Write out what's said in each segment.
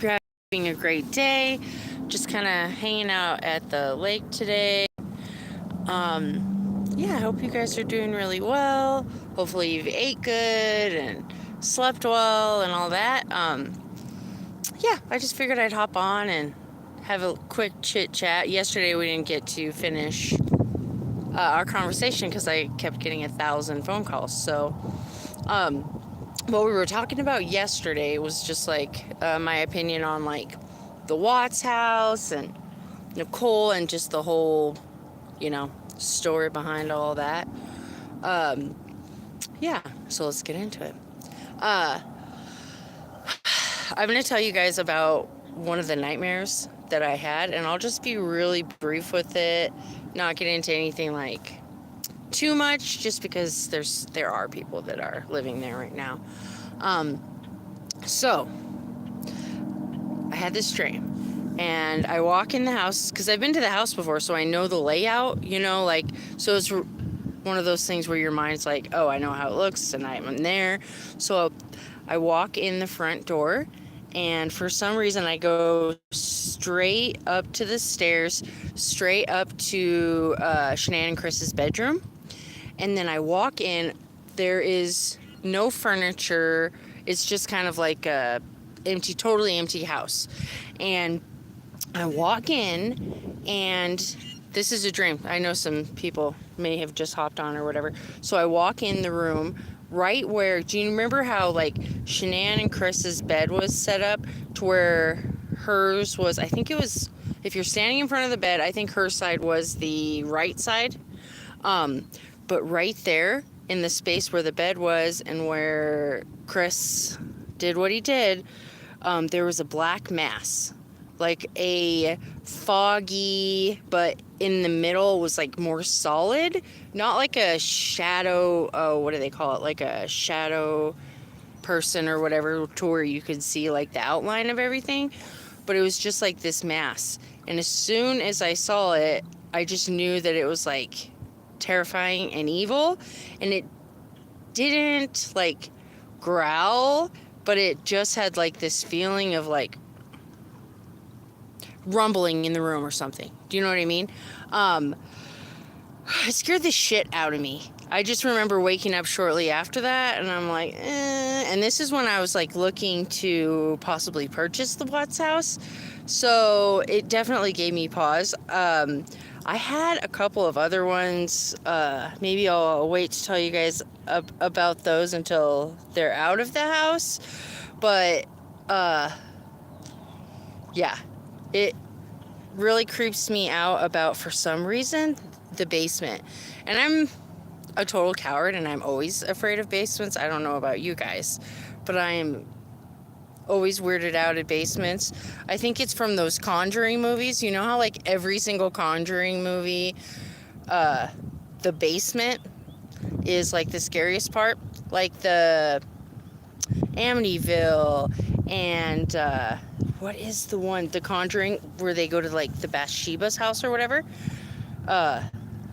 you're having a great day. Just kind of hanging out at the lake today. Yeah, I hope you guys are doing really well. Hopefully you've ate good and slept well and all that. Yeah, I just figured I'd hop on and have a quick chit chat. Yesterday we didn't get to finish our conversation because I kept getting 1,000 phone calls. So, what we were talking about yesterday was just like my opinion on like the Watts house and Nicole and just the whole, story behind all that. Yeah, so let's get into it. I'm going to tell you guys about one of the nightmares that I had, and I'll just be really brief with it, not get into anything like too much, just because there are people that are living there right now. So I had this dream, and I walk in the house because I've been to the house before, so I know the layout. So it's one of those things where your mind's like, oh, I know how it looks, and I'm there. So I walk in the front door, and for some reason I go straight up to the stairs, straight up to Shanann and Chris's bedroom. And then I walk in. There is no furniture. It's just kind of like a totally empty house. And I walk in, and this is a dream. I know some people may have just hopped on or whatever. So I walk in the room right where, do you remember how like Shanann and Chris's bed was set up to where hers was, I think it was, if you're standing in front of the bed, I think her side was the right side. But right there in the space where the bed was and where Chris did what he did, there was a black mass, like a foggy, but in the middle was like more solid, not like a shadow. Oh, what do they call it? Like a shadow person or whatever, to where you could see like the outline of everything. But it was just like this mass. And as soon as I saw it, I just knew that it was like terrifying and evil. And it didn't like growl, but it just had like this feeling of like rumbling in the room or something. Do you know what I mean? It scared the shit out of me. I just remember waking up shortly after that, and I'm like, And this is when I was like looking to possibly purchase the Watts house. So it definitely gave me pause. I had a couple of other ones. Maybe I'll wait to tell you guys about those until they're out of the house. But, yeah, it really creeps me out about, for some reason, the basement. And I'm a total coward, and I'm always afraid of basements. I don't know about you guys, but I am always weirded out at basements. I think it's from those Conjuring movies. You know how like every single Conjuring movie, the basement is like the scariest part, like the Amityville and what is the one, the Conjuring, where they go to like the Bathsheba's house or whatever.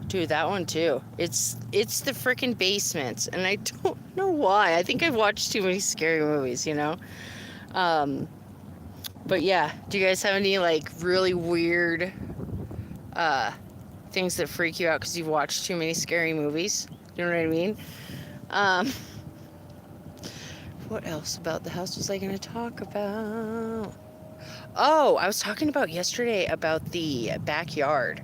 Dude, that one too. It's the freaking basements, and I don't know why. I think I've watched too many scary movies, But yeah, do you guys have any like really weird things that freak you out because you've watched too many scary movies? You know what I mean? What else about the house was I going to talk about? Oh, I was talking about yesterday about the backyard,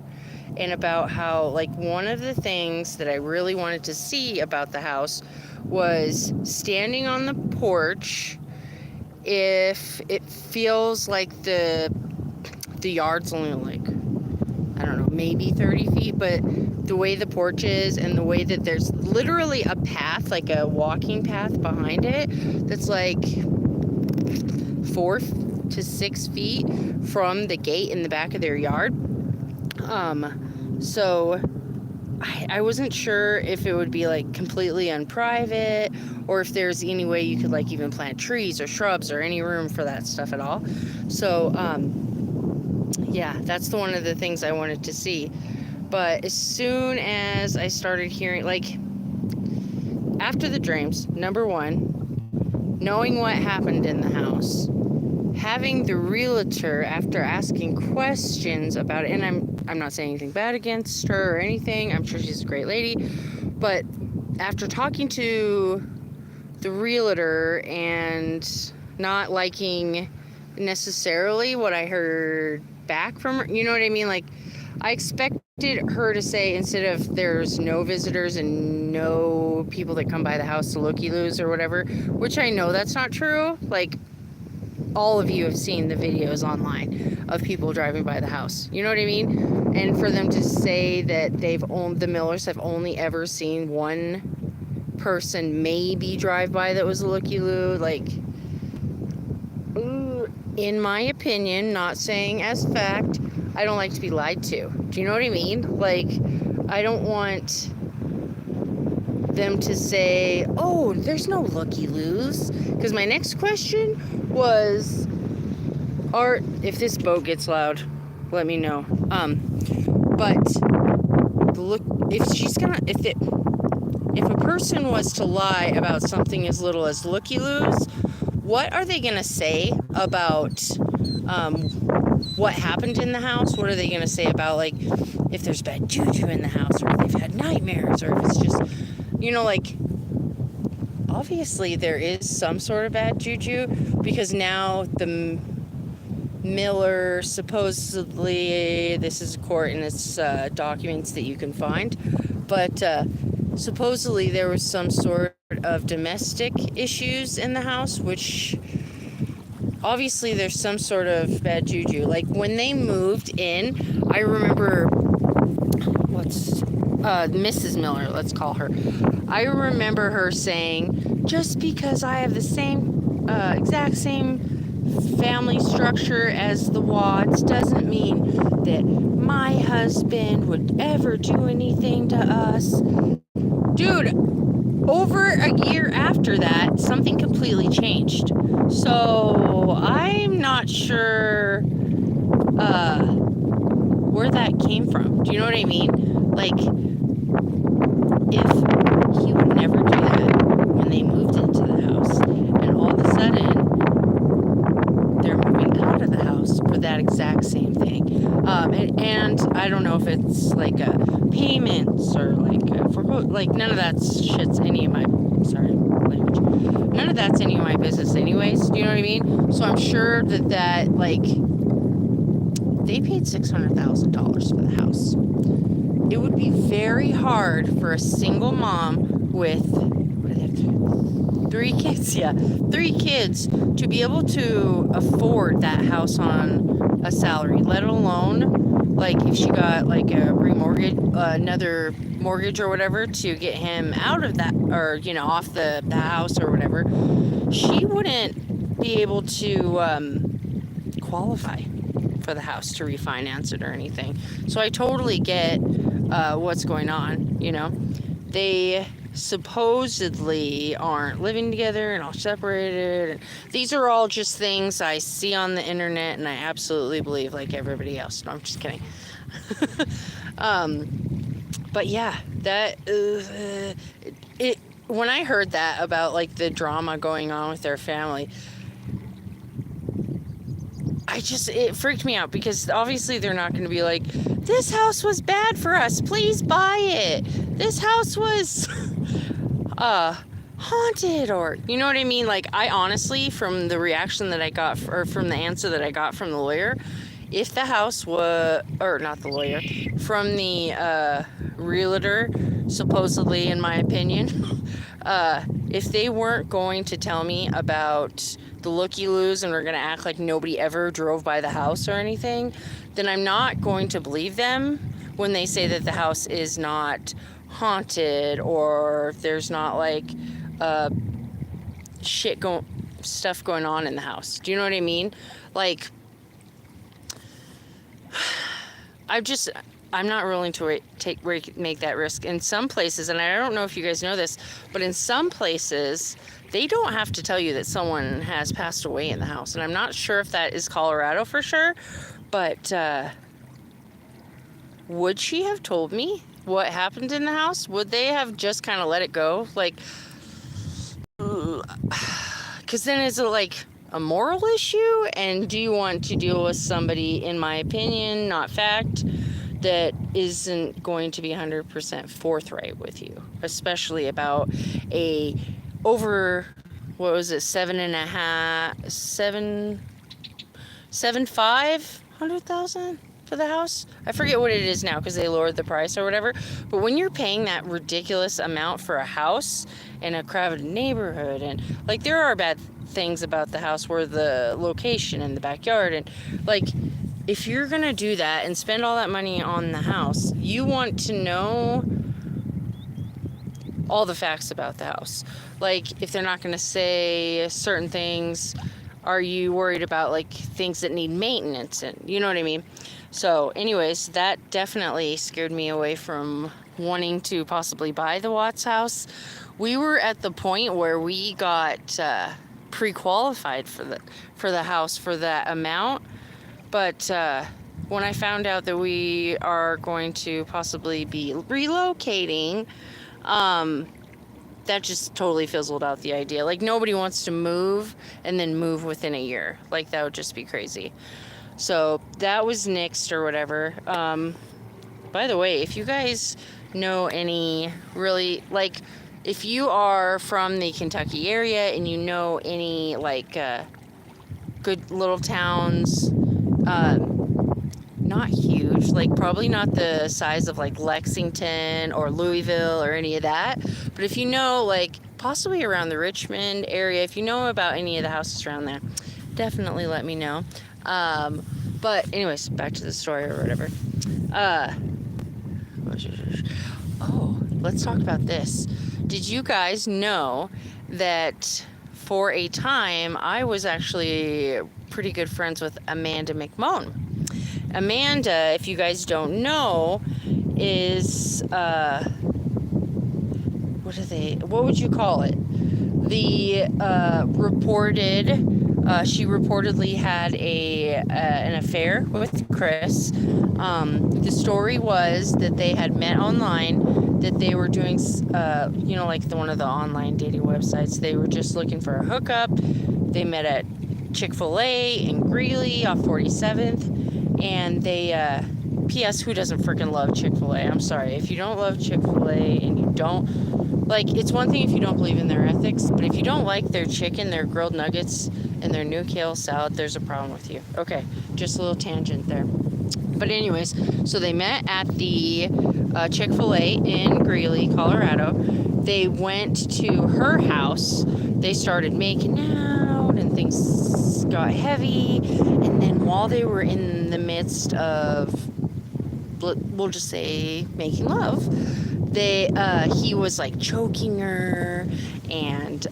and about how like one of the things that I really wanted to see about the house was standing on the porch. If it feels like the yard's only like, I don't know, maybe 30 feet, but the way the porch is and the way that there's literally a path, like a walking path behind it, that's like 4 to 6 feet from the gate in the back of their yard. So I wasn't sure if it would be like completely unprivate, or if there's any way you could like even plant trees or shrubs or any room for that stuff at all. So, yeah, that's one of the things I wanted to see. But as soon as I started hearing, like, after the dreams, number one, knowing what happened in the house having the realtor, after asking questions about it, and I'm not saying anything bad against her or anything, I'm sure she's a great lady, but after talking to the realtor and not liking necessarily what I heard back from her, you know what I mean? Like, I expected her to say, instead of there's no visitors and no people that come by the house to looky-loos or whatever, which I know that's not true. Like, all of you have seen the videos online of people driving by the house. You know what I mean? And for them to say that the Millers have only ever seen one person maybe drive by that was a looky-loo, like, in my opinion, not saying as fact, I don't like to be lied to. Do you know what I mean? Like, I don't want them to say, oh, there's no looky-loos. Because my next question was, if this boat gets loud, let me know. But look, if a person was to lie about something as little as looky-loos, what are they gonna say about what happened in the house? What are they gonna say about, like, if there's bad juju in the house, or if they've had nightmares, or if it's just, you know, like, obviously there is some sort of bad juju, because now the Miller, supposedly, this is court and it's documents that you can find, but supposedly there was some sort of domestic issues in the house, which obviously there's some sort of bad juju. Like, when they moved in, I remember Mrs. Miller, let's call her. I remember her saying, just because I have the same exact same family structure as the Watts doesn't mean that my husband would ever do anything to us. Dude, over a year after that, something completely changed. So I'm not sure where that came from. Do you know what I mean? Like, if he would never do that when they moved into the house, and all of a sudden they're moving out of the house for that exact same thing. And I don't know if it's like payments or like like, none of that shit's any of my, sorry, language. None of that's any of my business anyways. Do you know what I mean? So I'm sure that like, they paid $600,000 for the house. It would be very hard for a single mom with, what do they have, 3 kids, yeah, 3 kids, to be able to afford that house on a salary, let alone, like, if she got like a remortgage, another mortgage or whatever to get him out of that, or, you know, off the house or whatever, she wouldn't be able to qualify for the house to refinance it or anything. So I totally get what's going on, you know. They supposedly aren't living together and all separated. And these are all just things I see on the internet, and I absolutely believe like everybody else. No, I'm just kidding. But yeah, that when I heard that about like the drama going on with their family, it freaked me out, because obviously they're not going to be like, this house was bad for us, please buy it. This house was haunted, or, you know what I mean? Like, I honestly, from the reaction that I got, or from the answer that I got from the lawyer, if the house was, or not the lawyer, from the realtor, supposedly, in my opinion, if they weren't going to tell me about the looky-loos and we're going to act like nobody ever drove by the house or anything, then I'm not going to believe them when they say that the house is not haunted, or if there's not like stuff going on in the house. Do you know what I mean? Like, I'm not willing to make that risk. In some places, and I don't know if you guys know this, but in some places, they don't have to tell you that someone has passed away in the house. And I'm not sure if that is Colorado for sure, but would she have told me what happened in the house? Would they have just kind of let it go? Like, because then is it like, a moral issue, and do you want to deal with somebody, in my opinion, not fact, that isn't going to be 100% forthright with you, especially about a over, what was it, 7,500,000 for the house. I forget what it is now because they lowered the price or whatever. But when you're paying that ridiculous amount for a house in a crowded neighborhood, and like there are bad things about the house where the location and the backyard, and like if you're gonna do that and spend all that money on the house, you want to know all the facts about the house. Like if they're not gonna say certain things, are you worried about like things that need maintenance, and you know what I mean? So anyways, that definitely scared me away from wanting to possibly buy the Watts house. We were at the point where we got pre-qualified for the house for that amount, but when I found out that we are going to possibly be relocating, that just totally fizzled out the idea. Like nobody wants to move and then move within a year. Like that would just be crazy. So that was nixed or whatever. By the way, if you guys know any really, like, if you are from the Kentucky area and you know any, like, good little towns, not huge, like, probably not the size of, like, Lexington or Louisville or any of that, but if you know, like, possibly around the Richmond area, if you know about any of the houses around there, definitely let me know. But anyways, back to the story or whatever. Oh, let's talk about this. Did you guys know that for a time I was actually pretty good friends with Amanda McMahon? Amanda, if you guys don't know, is what would you call it? The she reportedly had an affair with Chris. The story was that they had met online, that they were doing, like one of the online dating websites. They were just looking for a hookup. They met at Chick-fil-A in Greeley off 47th, and they, P.S. Who doesn't freaking love Chick-fil-A? I'm sorry. If you don't love Chick-fil-A and you don't, like, it's one thing if you don't believe in their ethics, but if you don't like their chicken, their grilled nuggets, and their new kale salad, there's a problem with you. Okay, just a little tangent there. But anyways, so they met at the Chick-fil-A in Greeley, Colorado. They went to her house. They started making out, and things got heavy. And then while they were in the midst of, we'll just say, making love, he was like choking her and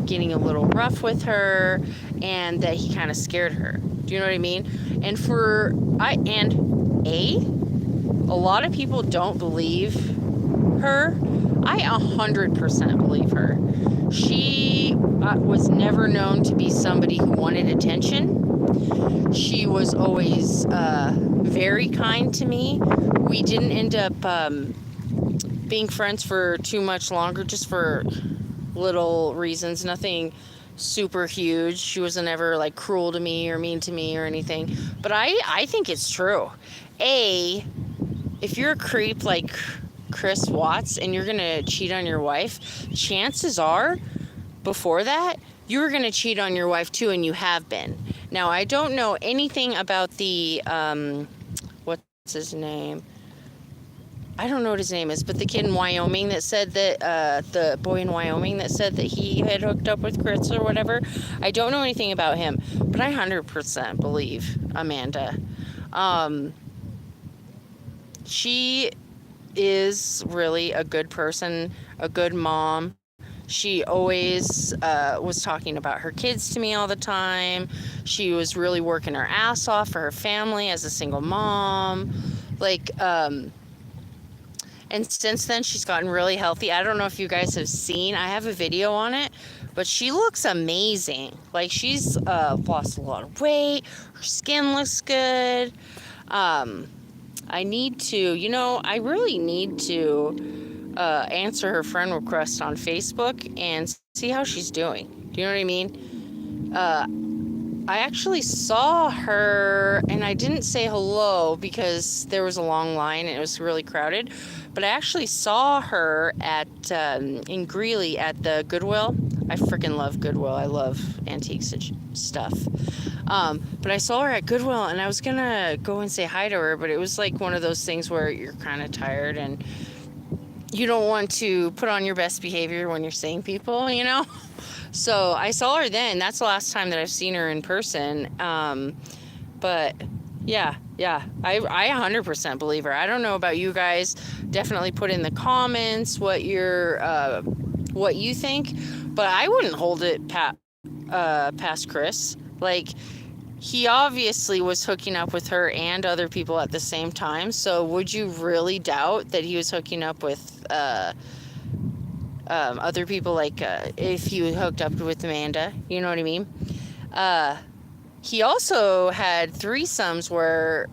getting a little rough with her, and that he kind of scared her. Do you know what I mean? And a lot of people don't believe her. I 100% believe her. She was never known to be somebody who wanted attention. She was always very kind to me. We didn't end up being friends for too much longer, just for little reasons, nothing super huge. She wasn't ever like cruel to me or mean to me or anything. But I think it's true. If you're a creep like Chris Watts and you're gonna cheat on your wife, chances are before that you're gonna cheat on your wife too, and you have been. Now I don't know anything about the what's his name? I don't know what his name is, but the kid in Wyoming that said that, the boy in Wyoming that said that he had hooked up with Chris or whatever. I don't know anything about him, but I 100% believe Amanda. She is really a good person, a good mom. She always was talking about her kids to me all the time. She was really working her ass off for her family as a single mom. And since then, she's gotten really healthy. I don't know if you guys have seen. I have a video on it, but she looks amazing. Like, she's lost a lot of weight. Her skin looks good. I really need to answer her friend request on Facebook and see how she's doing. Do you know what I mean? I actually saw her and I didn't say hello because there was a long line and it was really crowded. But I actually saw her at in Greeley at the Goodwill. I freaking love Goodwill. I love antiques and stuff. But I saw her at Goodwill and I was gonna go and say hi to her, but it was like one of those things where you're kind of tired and you don't want to put on your best behavior when you're seeing people, you know? So I saw her then. That's the last time that I've seen her in person. But yeah, I 100% believe her. I don't know about you guys. Definitely put in the comments what you think. But I wouldn't hold it past Chris. Like, he obviously was hooking up with her and other people at the same time. So would you really doubt that he was hooking up with other people, like if he hooked up with Amanda? You know what I mean? He also had threesomes where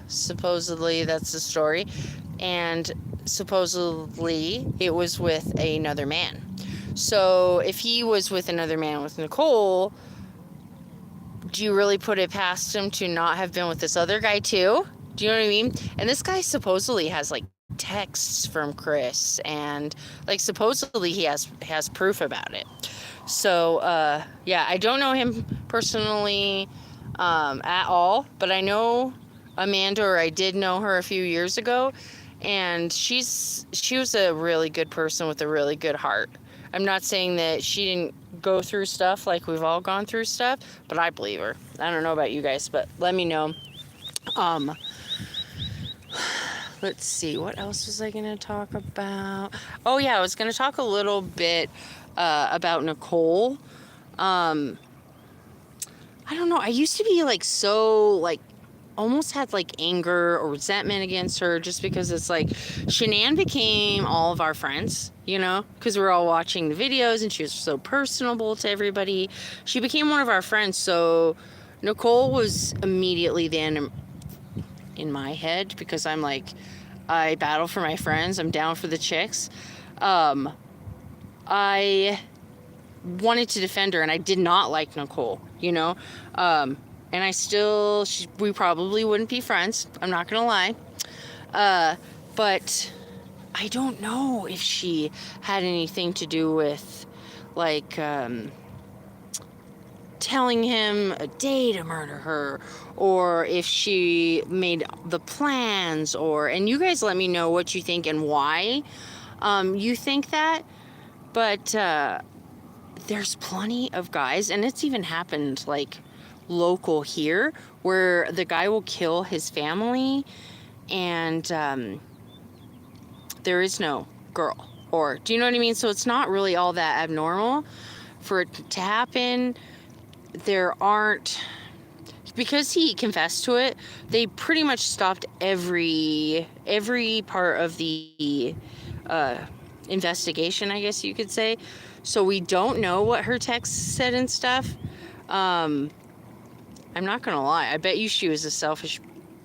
supposedly that's the story, and supposedly it was with another man. So if he was with another man with Nicole, do you really put it past him to not have been with this other guy too? Do you know what I mean? And this guy supposedly has like texts from Chris, and like supposedly he has proof about it. So yeah, I don't know him personally at all, but I know Amanda, or I did know her a few years ago, and she was a really good person with a really good heart. I'm not saying that she didn't go through stuff like we've all gone through stuff, but I believe her. I don't know about you guys, but let me know. Let's see, what else was I going to talk about? Oh yeah, I was going to talk a little bit about Nicole. I don't know, I used to be like so like almost had like anger or resentment against her, just because it's like Shanann became all of our friends, you know, because we're all watching the videos and she was so personable to everybody. She became one of our friends. So Nicole was immediately then in my head, because I'm like, I battle for my friends, I'm down for the chicks. I wanted to defend her, and I did not like Nicole, you know. And we probably wouldn't be friends, I'm not gonna lie. But I don't know if she had anything to do with, like, telling him a day to murder her, or if she made the plans, and you guys let me know what you think and why you think that. But there's plenty of guys, and it's even happened like local here, where the guy will kill his family, and there is no girl, or do you know what I mean? So it's not really all that abnormal for it to happen. There aren't, because he confessed to it, they pretty much stopped every part of the investigation, I guess you could say. So we don't know what her text said and stuff. I'm not gonna lie, I bet you she was a selfish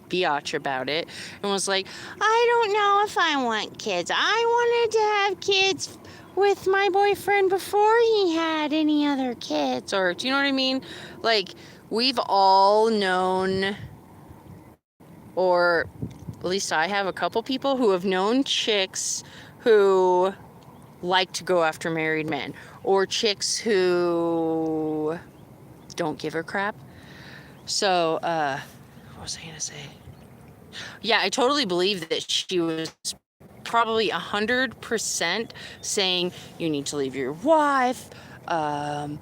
biatch about it and was like, I don't know if I want kids. I wanted to have kids with my boyfriend before he had any other kids. Or do you know what I mean? Like, we've all known, or at least I have a couple people who have known chicks who like to go after married men, or chicks who don't give a crap. So what was I gonna say? Yeah, I totally believe that she was probably 100% saying, you need to leave your wife, you're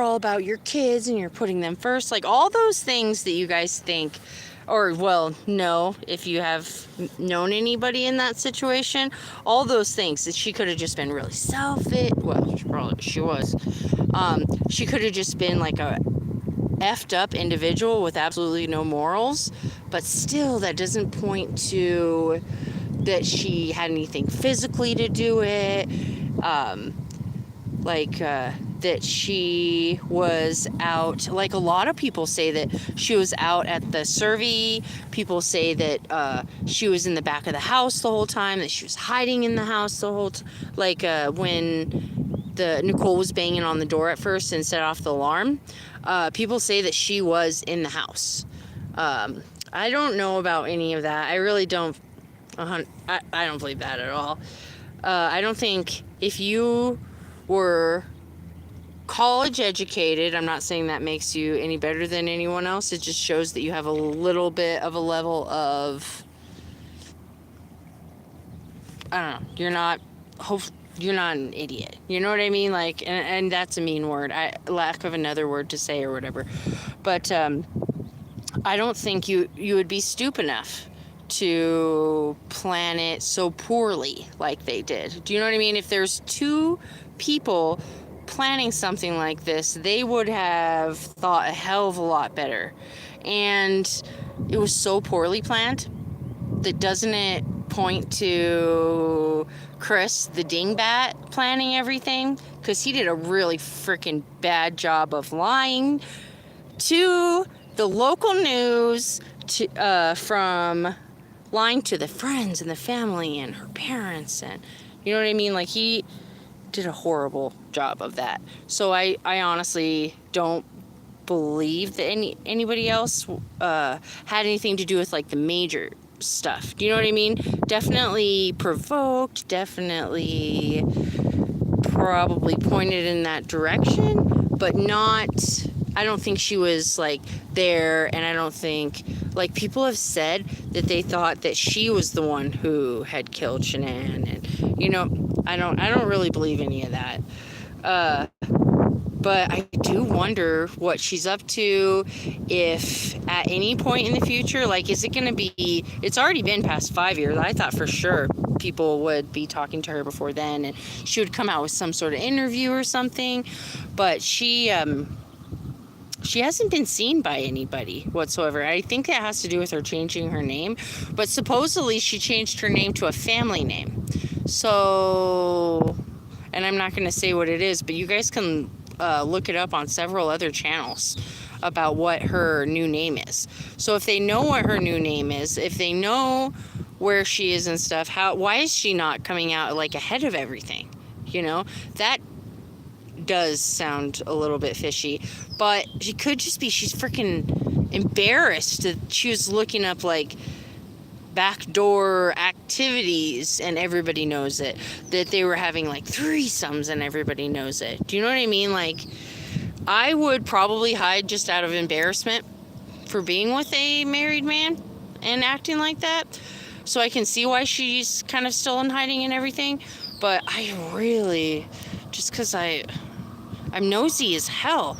all about your kids and you're putting them first, like all those things that you guys think, or well, no, if you have known anybody in that situation, all those things that she could have just been really selfish. Well, she was. She could have just been like a effed up individual with absolutely no morals, but still that doesn't point to that she had anything physically to do it, that she was out, like a lot of people say that she was out at the survey. People say that she was in the back of the house the whole time, that she was hiding in the house the whole when Nicole was banging on the door at first and set off the alarm. People say that she was in the house. I don't know about any of that. I really don't. I don't believe that at all. I don't think if you were college educated, I'm not saying that makes you any better than anyone else. It just shows that you have a little bit of a level of, I don't know, you're not an idiot. You know what I mean? Like, and that's a mean word. Lack of another word to say or whatever. But I don't think you would be stupid enough to plan it so poorly like they did. Do you know what I mean? If there's two people planning something like this, they would have thought a hell of a lot better. And it was so poorly planned that doesn't it point to Chris, the dingbat, planning everything? Because he did a really freaking bad job of lying to the local news, from lying to the friends and the family and her parents, and you know what I mean? Like, he did a horrible job of that. So I honestly don't believe that anybody else had anything to do with like the major stuff. Do you know what I mean? Definitely provoked, definitely probably pointed in that direction, but not, I don't think she was like there, and I don't think, like, people have said that they thought that she was the one who had killed Shanann, and you know, I don't really believe any of that. But I do wonder what she's up to, if at any point in the future, like, is it going to be, it's already been past 5 years. I thought for sure people would be talking to her before then, and she would come out with some sort of interview or something, but she hasn't been seen by anybody whatsoever. I think that has to do with her changing her name, but supposedly she changed her name to a family name. So, and I'm not going to say what it is, but you guys can look it up on several other channels about what her new name is. So if they know what her new name is, if they know where she is and stuff, why is she not coming out like ahead of everything? You know, that does sound a little bit fishy, but she could just be, she's freaking embarrassed that she was looking up like backdoor activities and everybody knows it, that they were having like threesomes and everybody knows it. Do you know what I mean? Like, I would probably hide just out of embarrassment for being with a married man and acting like that, so I can see why she's kind of still in hiding and everything. But I really, just because I'm nosy as hell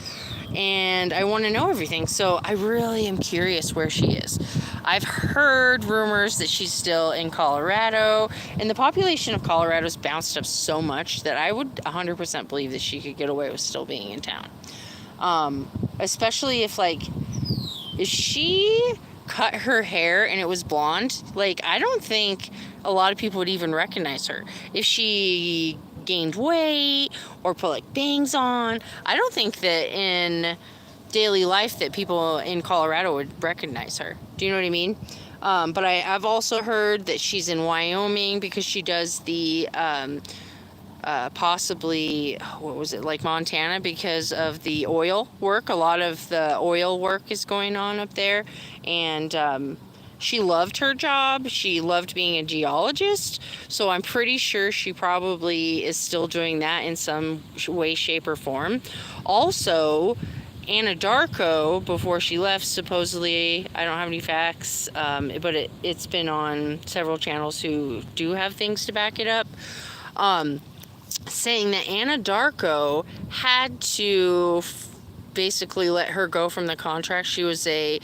and I want to know everything, so I really am curious where she is. I've heard rumors that she's still in Colorado, and the population of Colorado's bounced up so much that I would 100% believe that she could get away with still being in town. Especially if, like, if she cut her hair and it was blonde, like, I don't think a lot of people would even recognize her. If she gained weight or put like bangs on, I don't think that in daily life that people in Colorado would recognize her. Do you know what I mean? But I've also heard that she's in Wyoming because she does the possibly, what was it, like Montana, because of the oil work. A lot of the oil work is going on up there, and she loved her job. She loved being a geologist, so I'm pretty sure she probably is still doing that in some way, shape, or form. Also, Anadarko, before she left, supposedly, I don't have any facts, but it's been on several channels who do have things to back it up, saying that Anadarko had to basically let her go from the contract. She was a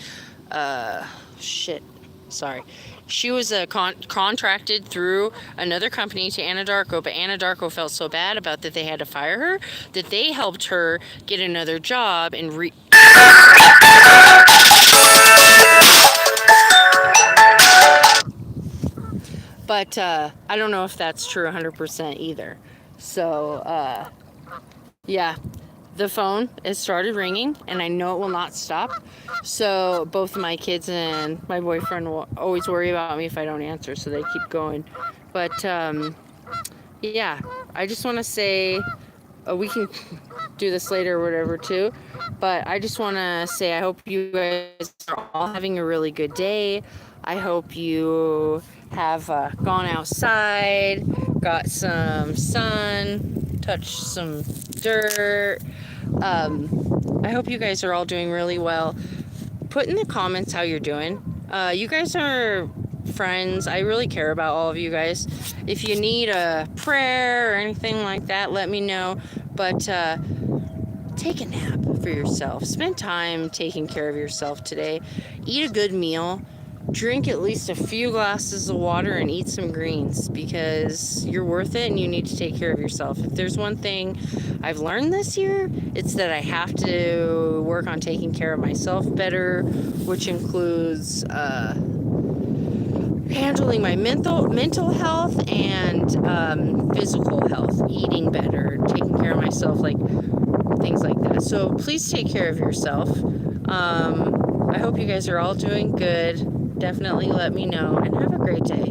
she was contracted through another company to Anadarko, but Anadarko felt so bad about that they had to fire her that they helped her get another job and but I don't know if that's true 100% either. So yeah, the phone has started ringing and I know it will not stop. So both of my kids and my boyfriend will always worry about me if I don't answer, so they keep going. But yeah, I just want to say we can do this later or whatever too. But I just want to say I hope you guys are all having a really good day. I hope you have gone outside, got some sun, touched some dirt. I hope you guys are all doing really well. Put in the comments how you're doing. You guys are friends. I really care about all of you guys. If you need a prayer or anything like that, let me know. But take a nap for yourself. Spend time taking care of yourself today. Eat a good meal. Drink at least a few glasses of water and eat some greens, because you're worth it and you need to take care of yourself. If there's one thing I've learned this year, it's that I have to work on taking care of myself better, which includes handling my mental health and physical health, eating better, taking care of myself, like things like that. So please take care of yourself. I hope you guys are all doing good. Definitely let me know, and have a great day.